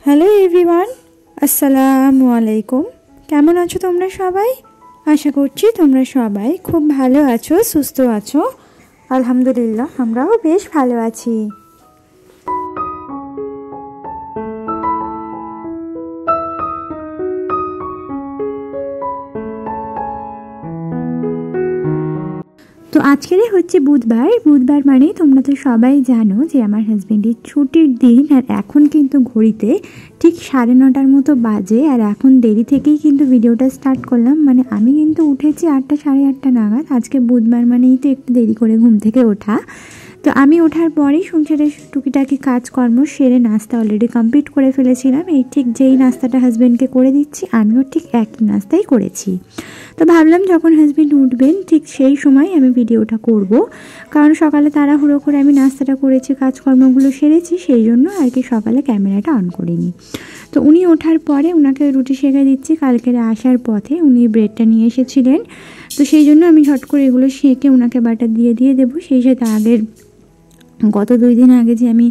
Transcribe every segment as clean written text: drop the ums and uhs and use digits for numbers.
Hello everyone, আসসালামু আলাইকুম। কেমন আছো তোমরা সবাই? আশা করছি তোমরা সবাই খুব ভালো আছো, সুস্থ আছো। আলহামদুলিল্লাহ, আমরাও বেশ ভালো আছি। তো আজকেরই হচ্ছে বুধবার মানে তোমরা তো সবাই জানো যে আমার হাজব্যান্ডের ছুটির দিন। আর এখন কিন্তু ঘড়িতে ঠিক 9:30 মতো বাজে। আর এখন দেরি থেকেই কিন্তু ভিডিওটা স্টার্ট করলাম। মানে আমি কিন্তু উঠেছি 8টা 8:30 নাগাদ। আজকে বুধবার মানেই তো একটু দেরি করে ঘুম থেকে ওঠা। তো আমি ওঠার পরেই সংসারের টুকিটাকি কাজকর্ম সেরে নাস্তা অলরেডি কমপ্লিট করে ফেলেছিলাম। এই ঠিক যেই নাস্তাটা হাজব্যান্ডকে করে দিচ্ছি, আমিও ঠিক একই নাস্তাই করেছি। তো ভাবলাম যখন হাজব্যান্ড উঠবেন ঠিক সেই সময় আমি ভিডিওটা করব, কারণ সকালে তাড়াহুড়ো করে আমি নাস্তাটা করেছি, কাজকর্মগুলো সেরেছি, সেই জন্য আর কি সকালে ক্যামেরাটা অন করিনি। তো উনি ওঠার পরে ওনাকে রুটি সেঁকে দিচ্ছি। কালকের আসার পথে উনি ব্রেডটা নিয়ে এসেছিলেন, তো সেই জন্য আমি ঝট করে এগুলো সেঁকে ওনাকে বাটার দিয়ে দেবো। সেই সাথে গত 2 দিন আগে যে আমি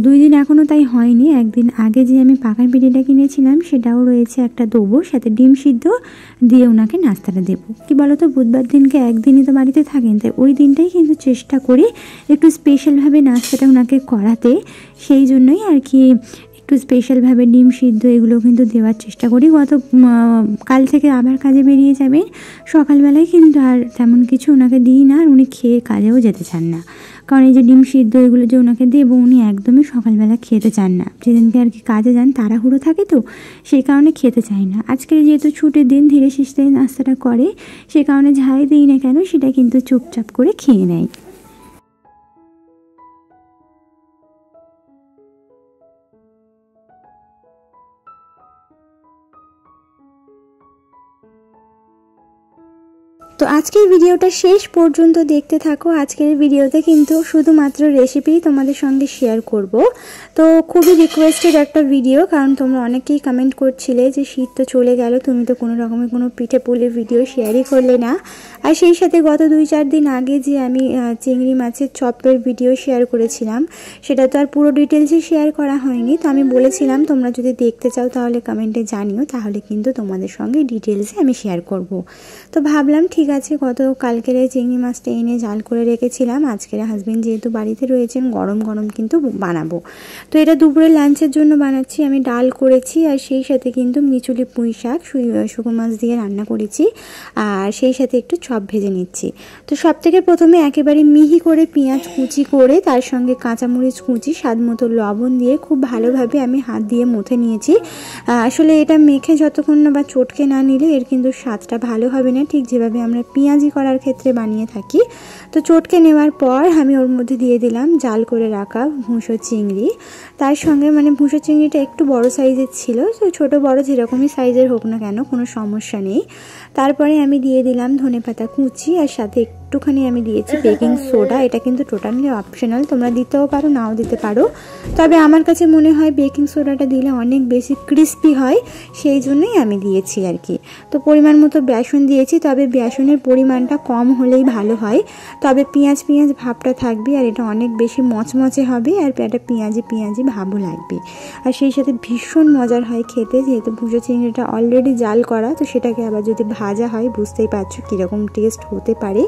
2 দিন এখনও তাই হয়নি, 1 দিন আগে যে আমি পাকার পিঠেটা কিনেছিলাম সেটাও রয়েছে, একটা দেবো, সাথে ডিম সিদ্ধ দিয়ে ওনাকে নাস্তাটা দেবো। কি বলো তো, বুধবার দিনকে একদিনই তো বাড়িতে থাকেন, তাই ওই দিনটাই কিন্তু চেষ্টা করি একটু স্পেশালভাবে নাস্তাটা ওনাকে করাতে। সেই জন্যই আর কি একটু স্পেশালভাবে ডিম সিদ্ধ এগুলো কিন্তু দেওয়ার চেষ্টা করি। কাল থেকে আবার কাজে বেরিয়ে যাবেন, সকালবেলায় কিন্তু আর তেমন কিছু ওনাকে দিই না। আর উনি খেয়ে কাজেও যেতে চান না, কারণ এই যে ডিম সিদ্ধ এগুলো যে ওনাকে দেবো, উনি একদমই সকালবেলা খেতে চান না। যেদিনকে আর কি কাজে যান তাড়াহুড়ো থাকে, তো সেই কারণে খেতে চায় না। আজকে যেহেতু ছুটির দিন, ধীরে সুস্থে নাস্তাটা করে, সে কারণে যাই দিই না কেন সেটা কিন্তু চুপচাপ করে খেয়ে নেয়। তো আজকের ভিডিওটা শেষ পর্যন্ত দেখতে থাকো। আজকের ভিডিওতে কিন্তু শুধুমাত্র রেসিপি তোমাদের সঙ্গে শেয়ার করব। তো খুবই রিকোয়েস্টেড একটা ভিডিও, কারণ তোমরা অনেকেই কমেন্ট করছিলে যে শীত তো চলে গেল, তুমি তো কোনো রকমের কোনো পিঠে পুলির ভিডিও শেয়ারই করলে না। আর সেই সাথে গত 2-4 দিন আগে যে আমি চিংড়ি মাছের চপের ভিডিও শেয়ার করেছিলাম, সেটা তো আর পুরো ডিটেলসে শেয়ার করা হয়নি। তো আমি বলেছিলাম তোমরা যদি দেখতে চাও তাহলে কমেন্টে জানিও, তাহলে কিন্তু তোমাদের সঙ্গে ডিটেলসে আমি শেয়ার করব। তো ভাবলাম ঠিক আছে, কালকের চিংড়ি মাছটা এনে জাল করে রেখেছিলাম। আজকের হাজবেন্ড যেহেতু বাড়িতে রয়েছেন, গরম গরম কিন্তু বানাবো। তো এটা দুপুরে লাঞ্চের জন্য বানাচ্ছি। আমি ডাল করেছি, আর সেই সাথে কিন্তু মিচুলি পুঁই শাক শুকনো মাছ দিয়ে রান্না করেছি, আর সেই সাথে একটু চপ ভেজে নিচ্ছি। তো সব থেকে প্রথমে একেবারে মিহি করে পেঁয়াজ কুচি করে, তার সঙ্গে কাঁচামরিচ কুচি, স্বাদ মতো লবণ দিয়ে খুব ভালোভাবে আমি হাত দিয়ে মুথে নিয়েছি। আসলে এটা মেখে যতক্ষণ না বা চটকে না নিলে এর কিন্তু স্বাদটা ভালো হবে না, ঠিক যেভাবে আমরা পেঁয়াজি করার ক্ষেত্রে বানিয়ে থাকি। তো চটকে নেওয়ার পর আমি ওর মধ্যে দিয়ে দিলাম জাল করে রাখা ভুঁসো চিংড়ি। তার সঙ্গে ভুঁসো চিংড়িটা একটু বড় সাইজের ছিল, তো ছোটো বড় যেরকমই সাইজের হোক না কেন কোনো সমস্যা নেই। তারপরে আমি দিয়ে দিলাম ধনেপাতা কুচি, আর সাথে একটুখানি আমি দিয়েছি বেকিং সোডা। এটা কিন্তু টোটালি অপশনাল, তোমরা দিতেও পারো নাও দিতে পারো, তবে আমার কাছে মনে হয় বেকিং সোডাটা দিলে অনেক বেশি ক্রিস্পি হয়, সেই জন্যই আমি দিয়েছি আর কি। তো পরিমাণ মতো বেসন দিয়েছি, তবে বেসনের পরিমাণটা কম হলেই ভালো হয়, তবে পেঁয়াজ ভাবটা থাকবে, আর এটা অনেক বেশি মচমচে হবে, আর এটা পেঁয়াজি ভাবও লাগবে। আর সেই সাথে ভীষণ মজার হয় খেতে, যেহেতু ভুঁসো চিংড়িটা অলরেডি জাল করা, তো সেটাকে আবার যদি ভাজা হয় বুঝতেই পারছো কীরকম টেস্ট হতে পারে।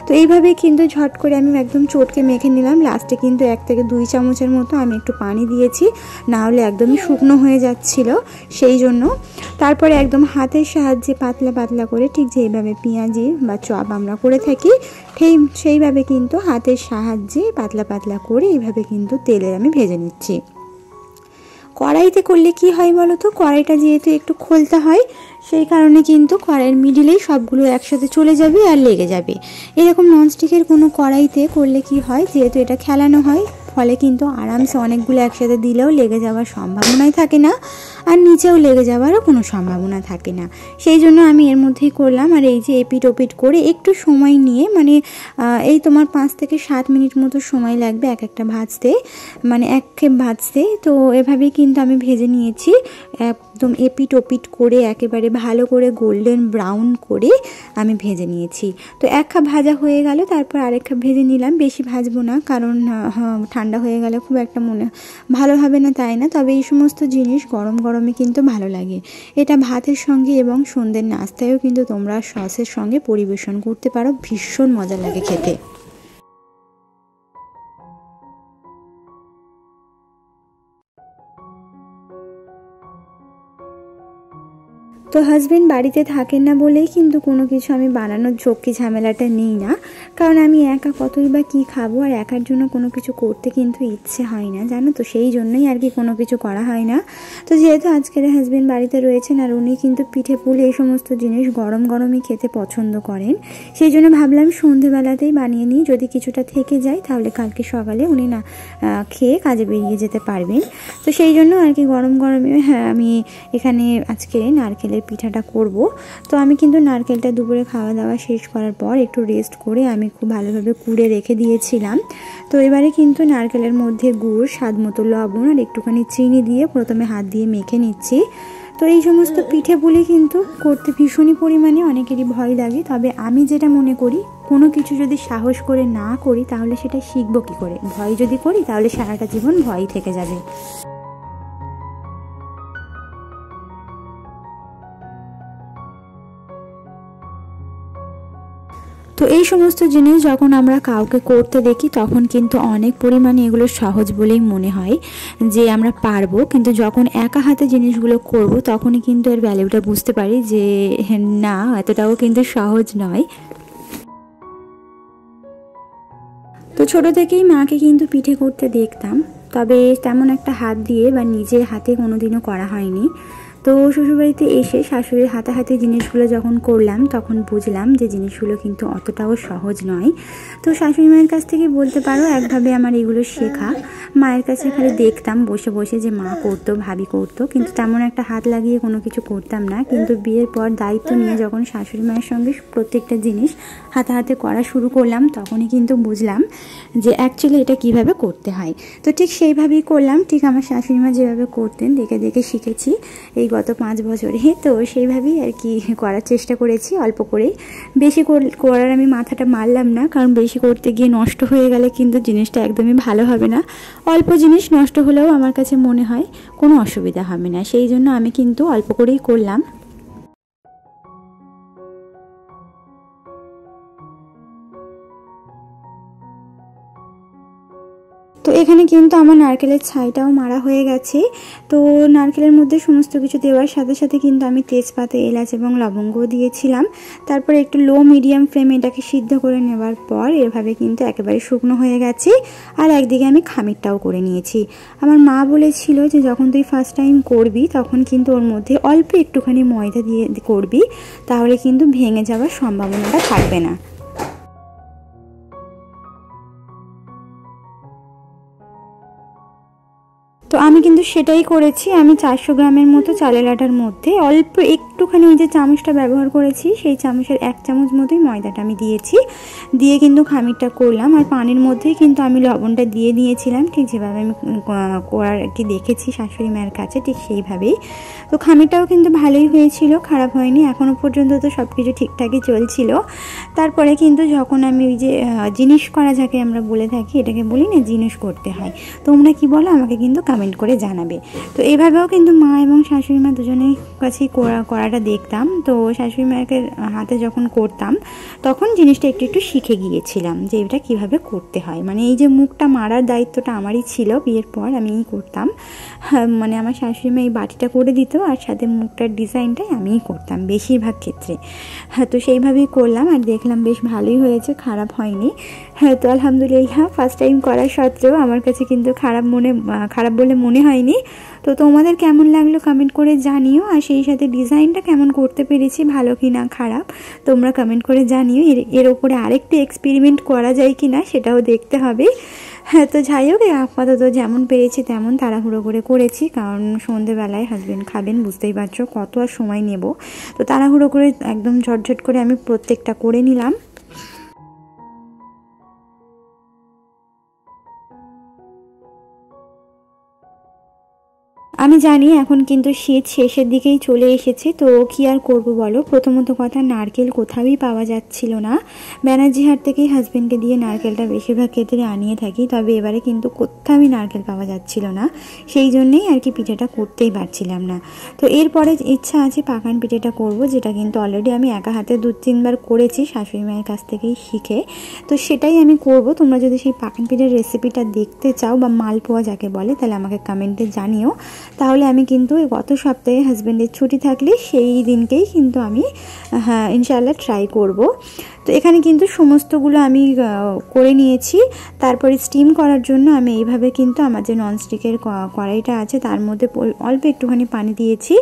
তো এইভাবে কিন্তু ঝট করে আমি একদম চটকে মেখে নিলাম। লাস্টে কিন্তু 1 থেকে 2 চামচের মতো আমি একটু পানি দিয়েছি, না হলে একদমই শুকনো হয়ে যাচ্ছিল, সেই জন্য। তারপরে একদম হাতের সাহায্যে পাতলা পাতলা করে, ঠিক যেইভাবে পেঁয়াজি বা চপ আমরা করে থাকি সেইভাবে কিন্তু হাতের সাহায্যে পাতলা পাতলা করে এইভাবে কিন্তু তেলে আমি ভেজে নিচ্ছি। কড়াইতে করলে কি হয় বলো তো, কড়াইটা যেহেতু একটু খোলতা হয়, সেই কারণে কিন্তু কড়াইয়ের মিডিলেই সবগুলো একসাথে চলে যাবে আর লেগে যাবে। এরকম ননস্টিকের কোনো কড়াইতে করলে কি হয়, যেহেতু এটা খেলানো হয়, ফলে কিন্তু আরামসে অনেকগুলো একসাথে দিলেও লেগে যাওয়ার সম্ভাবনাই থাকে না। আর নিচেও লেগে যাওয়ারও কোনো সম্ভাবনা থাকে না। সেই জন্য আমি এর মধ্যেই করলাম। আর এই যে এপিট ওপিট করে একটু সময় নিয়ে মানে এই তোমার 5 থেকে 7 মিনিট মতো সময় লাগবে এক একটা ভাজতে, মানে এক খেপ ভাজতে। তো এভাবেই কিন্তু আমি ভেজে নিয়েছি, একদম এপিট ওপিট করে একেবারে ভালো করে গোল্ডেন ব্রাউন করে আমি ভেজে নিয়েছি। তো এক খাপ ভাজা হয়ে গেল, তারপর আরেক খাপ ভেজে নিলাম। বেশি ভাজবো না, কারণ ঠান্ডা হয়ে গেলে খুব একটা মনে ভালো হবে না, তাই না? তবে এই সমস্ত জিনিস গরম গরমে কিন্তু ভালো লাগে। এটা ভাতের সঙ্গে এবং সন্ধ্যের নাস্তায়ও কিন্তু তোমরা সসের সঙ্গে পরিবেশন করতে পারো, ভীষণ মজা লাগে খেতে। তো হাজবেন্ড বাড়িতে থাকেন না বলেই কিন্তু কোনো কিছু আমি বানানোর ঝক্কি ঝামেলাটা নিই না, কারণ আমি একা কতই বা কী খাবো, আর একার জন্য কোনো কিছু করতে কিন্তু ইচ্ছে হয় না, জানো তো, সেই জন্যই আর কি কোনো কিছু করা হয় না। তো যেহেতু আজকের হাজবেন্ড বাড়িতে রয়েছেন আর উনি কিন্তু পিঠে পুলি এই সমস্ত জিনিস গরম গরমই খেতে পছন্দ করেন, সেই জন্য ভাবলাম সন্ধেবেলাতেই বানিয়ে নিই। যদি কিছুটা থেকে যায় তাহলে কালকে সকালে উনি না খেয়ে কাজে বেরিয়ে যেতে পারবেন। তো সেই জন্য আর কি গরম গরমে আমি এখানে আজকে নারকেলের পিঠাটা করব। তো আমি কিন্তু নারকেলটা দুপুরে খাওয়া দাওয়া শেষ করার পর একটু রেস্ট করে আমি খুব ভালোভাবে কুড়ে রেখে দিয়েছিলাম। তো এবারে কিন্তু নারকেলের মধ্যে গুড়, স্বাদ মতো লবণ আর একটুখানি চিনি দিয়ে প্রথমে হাত দিয়ে মেখে নিচ্ছি। তো এই সমস্ত পিঠে পুলি কিন্তু করতে ভীষণই পরিমাণে অনেকেরই ভয় লাগে, তবে আমি যেটা মনে করি, কোনো কিছু যদি সাহস করে না করি তাহলে সেটা শিখবো কী করে? ভয় যদি করি তাহলে সারাটা জীবন ভয়ই থেকে যাবে। তো এই সমস্ত জিনিস যখন আমরা কাউকে করতে দেখি তখন কিন্তু অনেক পরিমাণে এগুলো সহজ বলেই মনে হয় যে আমরা পারবো, কিন্তু যখন একা হাতে জিনিসগুলো করব তখনই কিন্তু এর ভ্যালুটা বুঝতে পারি যে না, এতটাও কিন্তু সহজ নয়। তো ছোট থেকেই মাকে কিন্তু পিঠে করতে দেখতাম, তবে তেমন একটা হাত দিয়ে বা নিজের হাতে কোনোদিনও করা হয়নি। তো শ্বশুরবাড়িতে এসে শাশুড়ির হাতাহাতি জিনিসগুলো যখন করলাম তখন বুঝলাম যে জিনিসগুলো কিন্তু অতটাও সহজ নয়। তো শাশুড়ি মায়ের কাছ থেকে বলতে পারো একভাবে আমার এগুলো শেখা। মায়ের কাছে খালি দেখতাম বসে বসে যে মা করতো, ভাবি করতো, কিন্তু তেমন একটা হাত লাগিয়ে কোনো কিছু করতাম না। কিন্তু বিয়ের পর দায়িত্ব নিয়ে যখন শাশুড়ি মায়ের সঙ্গে প্রত্যেকটা জিনিস হাতে হাতে করা শুরু করলাম তখনই কিন্তু বুঝলাম যে অ্যাকচুয়ালি এটা কিভাবে করতে হয়। তো ঠিক সেইভাবেই করলাম, ঠিক আমার শাশুড়ি মা যেভাবে করতেন দেখে দেখে শিখেছি এই গত 5 বছরে। তো সেইভাবেই আর কি করার চেষ্টা করেছি, অল্প করেই। বেশি করার আমি মাথাটা মারলাম না, কারণ বেশি করতে গিয়ে নষ্ট হয়ে গেলে কিন্তু জিনিসটা একদমই ভালো হবে না। অল্প জিনিস নষ্ট হলেও আমার কাছে মনে হয় কোনো অসুবিধা হবে না, সেই জন্য আমি কিন্তু অল্প করেই করলাম। তো এখানে কিন্তু আমার নারকেলের ছাইটাও মারা হয়ে গেছে। তো নারকেলের মধ্যে সমস্ত কিছু দেওয়ার সাথে সাথে কিন্তু আমি তেজপাতা, এলাচ এবং লবঙ্গ দিয়েছিলাম। তারপরে একটু লো মিডিয়াম ফ্লেমে এটাকে সিদ্ধ করে নেওয়ার পর এভাবে কিন্তু একেবারে শুকনো হয়ে গেছে। আর একদিকে আমি খামিরটাও করে নিয়েছি। আমার মা বলেছিল যে যখন তুই ফার্স্ট টাইম করবি তখন কিন্তু ওর মধ্যে অল্প একটুখানি ময়দা দিয়ে করবি, তাহলে কিন্তু ভেঙে যাওয়ার সম্ভাবনাটা থাকবে না। তো আমি কিন্তু সেটাই করেছি। আমি 400 গ্রামের মতো চালের আটার মধ্যে অল্প একটুখানি ওই যে চামচটা ব্যবহার করেছি সেই চামচের 1 চামচ মতোই ময়দাটা আমি দিয়েছি, দিয়ে কিন্তু খামিরটা করলাম। আর পানির মধ্যেই কিন্তু আমি লবণটা দিয়ে দিয়েছিলাম, ঠিক যেভাবে আমি করার কি দেখেছি শাশুড়ি মায়ের কাছে, ঠিক সেইভাবেই। তো খামিরটাও কিন্তু ভালোই হয়েছিল, খারাপ হয়নি। এখনও পর্যন্ত তো সব কিছু ঠিকঠাকই চলছিল। তারপরে কিন্তু যখন আমি ওই যে জিনিস করা যাকে আমরা বলে থাকি, এটাকে বলি না জিনিস করতে হয়, তোমরা কি বলো আমাকে কিন্তু কমেন্ট করে জানাবে। তো এইভাবেও কিন্তু মা এবং শাশুড়ি মা দুজনেই কাছেই করাটা দেখতাম। তো শাশুড়ি মায়ের হাতে যখন করতাম তখন জিনিসটা একটু একটু শিখে গিয়েছিলাম যে এটা কিভাবে করতে হয়। মানে এই যে মুখটা মারার দায়িত্বটা আমারই ছিল, বিয়ের পর আমিই করতাম। মানে আমার শাশুড়ি মা এই বাটিটা করে দিত আর সাথে মুখটার ডিজাইনটাই আমিই করতাম বেশিরভাগ ক্ষেত্রে। তো সেইভাবেই করলাম আর দেখলাম বেশ ভালোই হয়েছে, খারাপ হয়নি। তো আলহামদুলিল্লাহ ফার্স্ট টাইম করার সত্ত্বেও আমার কাছে কিন্তু খারাপ বলে মনে হয়নি। তো তোমাদের কেমন লাগলো কমেন্ট করে জানিও, আর সেই সাথে ডিজাইনটা কেমন করতে পেরেছি, ভালো কি না খারাপ তোমরা কমেন্ট করে জানিও। এর ওপরে আরেকটু এক্সপেরিমেন্ট করা যায় কি না সেটাও দেখতে হবে। হ্যাঁ, তো যাই হোক আপাতত যেমন পেরেছি তেমন তাড়াহুড়ো করে করেছি, কারণ সন্ধেবেলায় হাজবেন্ড খাবেন, বুঝতেই পারছো কত আর সময় নেব। তো তাড়াহুড়ো করে একদম ঝটঝট করে আমি প্রত্যেকটা করে নিলাম। আমি জানি এখন কিন্তু শীত শেষের দিকেই চলে এসেছে, তো কি আর করব বলো। প্রথমত কথা, নারকেল কোথাওই পাওয়া যাচ্ছিল না। ব্যানার্জি হাট থেকেই হাজবেন্ডকে দিয়ে নারকেলটা বেশিরভাগ ক্ষেত্রে আনিয়ে থাকি, তবে এবারে কিন্তু কোথাওই নারকেল পাওয়া যাচ্ছিল না, সেই জন্যেই আর কি পিঠেটা করতেই পারছিলাম না। তো এরপরে ইচ্ছা আছে পাকান পিঠেটা করব, যেটা কিন্তু অলরেডি আমি একা হাতে 2-3 বার করেছি শাশুড়ি মায়ের কাছ থেকেই শিখে। তো সেটাই আমি করব। তোমরা যদি সেই পাকান পিঠের রেসিপিটা দেখতে চাও বা মালপোয়া যাকে বলে, তাহলে আমাকে কমেন্টে জানিও। তাহলে আমি কিন্তু গত সপ্তাহে হাজব্যান্ডের ছুটি থাকলে সেই দিনকেই কিন্তু আমি ইনশাআল্লাহ ট্রাই করব। তো এখানে কিন্তু সমস্তগুলো আমি করে নিয়েছি। তারপরে স্টিম করার জন্য আমি এইভাবে কিন্তু আমার যে ননস্টিকের কড়াইটা আছে তার মধ্যে অল্প একটুখানি পানি দিয়েছি,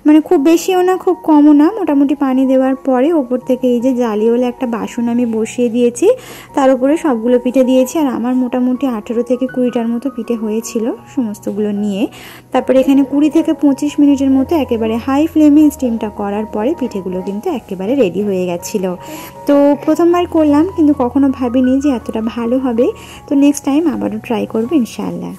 মানে খুব বেশিও না খুব কমও না, মোটামুটি পানি দেওয়ার পরে ওপর থেকে এই যে জালিওয়ালা একটা বাসন আমি বসিয়ে দিয়েছি, তার উপরে সবগুলো পিঠে দিয়েছি। আর আমার মোটামুটি 18 থেকে 20টার মতো পিঠে হয়েছিল সমস্তগুলো নিয়ে। তারপরে এখানে 20 থেকে 25 মিনিটের মতো একেবারে হাই ফ্লেমে স্টিমটা করার পরে পিঠেগুলো কিন্তু একেবারে রেডি হয়ে গেছিলো। তো প্রথমবার করলাম, কিন্তু কখনো ভাবিনি যে এতটা ভালো হবে। তো নেক্সট টাইম আবারও ট্রাই করবো ইনশাআল্লাহ।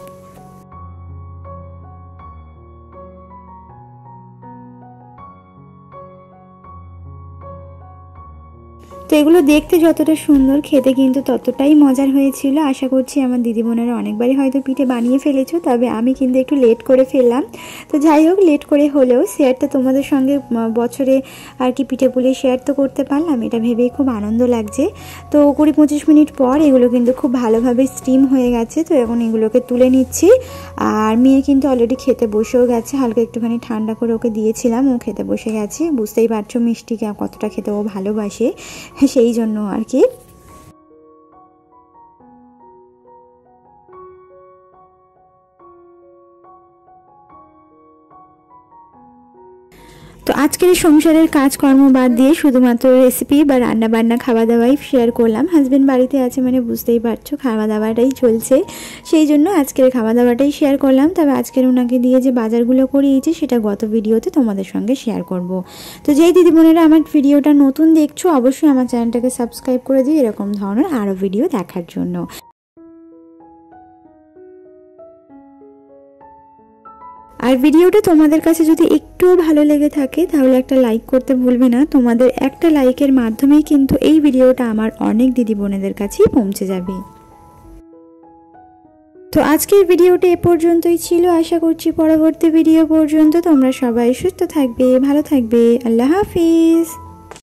তো এগুলো দেখতে যতটা সুন্দর, খেতে কিন্তু ততটাই মজার হয়েছিল। আশা করছি আমার দিদি বোনেরা অনেকবারই হয়তো পিঠে বানিয়ে ফেলেছো, তবে আমি কিন্তু একটু লেট করে ফেললাম। তো যাই হোক, লেট করে হলেও শেয়ারটা তোমাদের সঙ্গে বছরে আর কি পিঠে পুলি শেয়ার তো করতে পারলাম, এটা ভেবেই খুব আনন্দ লাগছে। তো 20-25 মিনিট পর এগুলো কিন্তু খুব ভালোভাবে স্টিম হয়ে গেছে। তো এখন এগুলোকে তুলে নিচ্ছি। আর মেয়ে কিন্তু অলরেডি খেতে বসেও গেছে, হালকা একটুখানি ঠান্ডা করে ওকে দিয়েছিলাম, ও খেতে বসে গেছে। বুঝতেই পারছো মিষ্টি কতটা খেতে ও ভালোবাসে, সেই জন্য আর কি। তো আজকের সংসারের কাজকর্ম বাদ দিয়ে শুধুমাত্র রেসিপি বা রান্না বান্না খাওয়া দাওয়াই শেয়ার করলাম। হাজবেন্ড বাড়িতে আছে মানে বুঝতেই পারছো খাওয়া দাওয়াটাই চলছে, সেই জন্য আজকের খাওয়া দাওয়াটাই শেয়ার করলাম। তবে আজকের ওনাকে দিয়ে যে বাজারগুলো করিয়েছি সেটা গত ভিডিওতে তোমাদের সঙ্গে শেয়ার করব। তো যেই দিদি বোনেরা আমার ভিডিওটা নতুন দেখছো, অবশ্যই আমার চ্যানেলটাকে সাবস্ক্রাইব করে দিও এরকম ধরনের আরও ভিডিও দেখার জন্য। আর ভিডিওটা তোমাদের কাছে যদি একটুও ভালো লেগে থাকে তাহলে একটা লাইক করতে ভুলবে না। তোমাদের একটা লাইকের মাধ্যমেই কিন্তু এই ভিডিওটা আমার অনেক দিদি বোনেদের কাছেই পৌঁছে যাবে। তো আজকের ভিডিওটা এ পর্যন্তই ছিল। আশা করছি পরবর্তী ভিডিও পর্যন্ত তোমরা সবাই সুস্থ থাকবে, ভালো থাকবে। আল্লাহ হাফিজ।